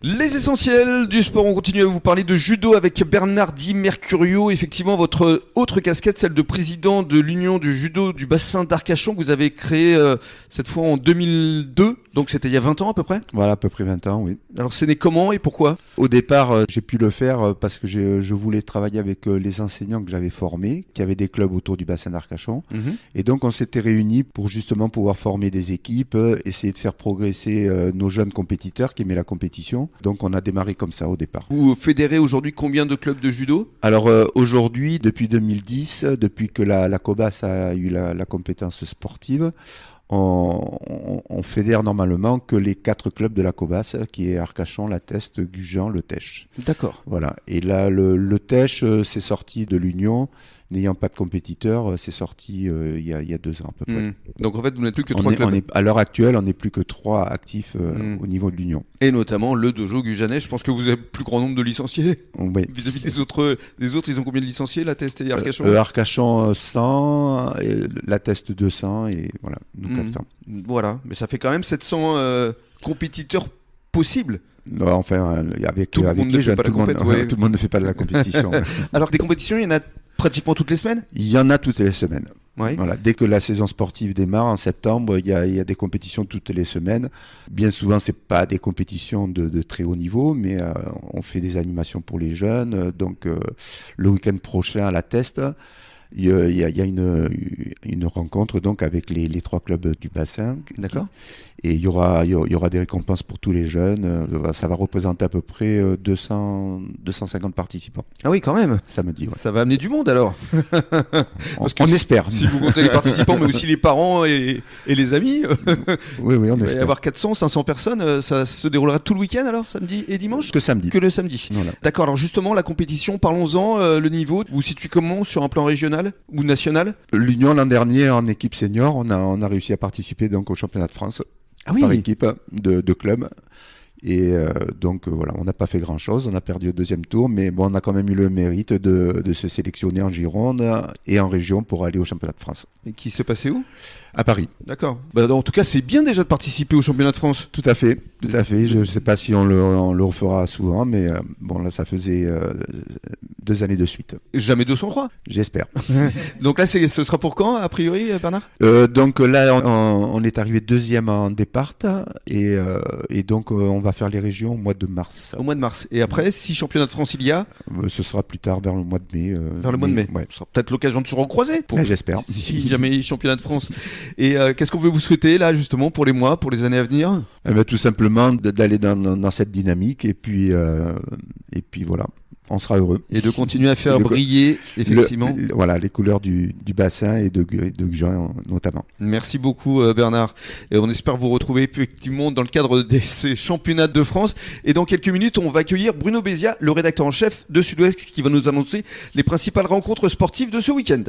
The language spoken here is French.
Les essentiels du sport, on continue à vous parler de judo avec Bernard Di Mercurio. Effectivement, votre autre casquette, celle de président de l'Union du judo du bassin d'Arcachon, que vous avez créée cette fois en 2002, donc c'était il y a 20 ans à peu près. Voilà, à peu près 20 ans, oui. Alors c'est né comment et pourquoi? Au départ, j'ai pu le faire parce que je voulais travailler avec les enseignants que j'avais formés, qui avaient des clubs autour du bassin d'Arcachon. Et donc on s'était réunis pour justement pouvoir former des équipes, essayer de faire progresser nos jeunes compétiteurs qui aimaient la compétition. Donc on a démarré comme ça au départ. Vous fédérez aujourd'hui combien de clubs de judo? Alors aujourd'hui, depuis 2010, depuis que la COBAS a eu la compétence sportive, on fédère normalement que les 4 clubs de la COBAS, qui est Arcachon, La Teste, Gujan, Le Tèche. D'accord. Voilà. Et là, le Tèche s'est sorti de l'Union, n'ayant pas de compétiteurs, c'est sorti il y a 2 ans à peu près. Donc en fait, vous n'êtes plus que 3 clubs. À l'heure actuelle, on n'est plus que 3 actifs au niveau de l'Union. Et notamment le dojo Gujanais. Je pense que vous avez le plus grand nombre de licenciés. Oui. Vis-à-vis des autres, ils ont combien de licenciés, La Teste et Arcachon? Arcachon 100, La Teste 200 et voilà, nous 400. Voilà, mais ça fait quand même 700 compétiteurs possibles. Non, enfin, avec tout le monde les jeunes, tout le monde ne fait pas de la compétition. Alors des compétitions, il y en a pratiquement toutes les semaines? Il y en a toutes les semaines. Ouais. Voilà, dès que la saison sportive démarre en septembre, il y a des compétitions toutes les semaines. Bien souvent, c'est pas des compétitions de très haut niveau, mais on fait des animations pour les jeunes. Donc, le week-end prochain à La Teste, il y a une rencontre donc avec les 3 clubs du bassin. D'accord. Et il y aura des récompenses pour tous les jeunes. Ça va représenter à peu près 250 participants. Ah oui, quand même. Samedi. Ouais. Ça va amener du monde alors. Parce on espère. Si vous comptez les participants, mais aussi les parents et les amis. Oui, on espère. Il va y avoir 400, 500 personnes. Ça se déroulera tout le week-end alors, samedi et dimanche? Que samedi. Que le samedi. Voilà. D'accord. Alors justement, la compétition, parlons-en. Le niveau, vous vous situez comment sur un plan régional ou national? L'Union l'an dernier en équipe senior, on a réussi à participer donc au championnat de France. Ah oui. Par équipe de clubs. Et donc voilà, on n'a pas fait grand-chose, on a perdu au 2e tour, mais bon, on a quand même eu le mérite de se sélectionner en Gironde et en région pour aller au championnat de France. Et qui s'est passé où? À Paris. D'accord. Bah, en tout cas, c'est bien déjà de participer au championnat de France. Tout à fait. Je ne sais pas si on le refera souvent, mais bon, là, ça faisait 2 années de suite. Jamais 203. J'espère. Donc là, ce sera pour quand, a priori, Bernard? Donc là, on est arrivé 2e en départ et donc on va faire les régions au mois de mars. Au mois de mars. Et après, si championnat de France il y a? Ce sera plus tard, vers le mois de mai. Vers le mois de mai. Ouais. Ce sera peut-être l'occasion de se recroiser. J'espère. Si jamais championnat de France. Et qu'est-ce qu'on veut vous souhaiter là, justement, pour les mois, pour les années à venir? Tout simplement d'aller dans cette dynamique et puis voilà. On sera heureux. Et de continuer à faire briller, effectivement. Voilà, les couleurs du bassin et de Gujan notamment. Merci beaucoup Bernard. Et on espère vous retrouver effectivement dans le cadre de ces championnats de France. Et dans quelques minutes, on va accueillir Bruno Bézia, le rédacteur en chef de Sud-Ouest, qui va nous annoncer les principales rencontres sportives de ce week-end.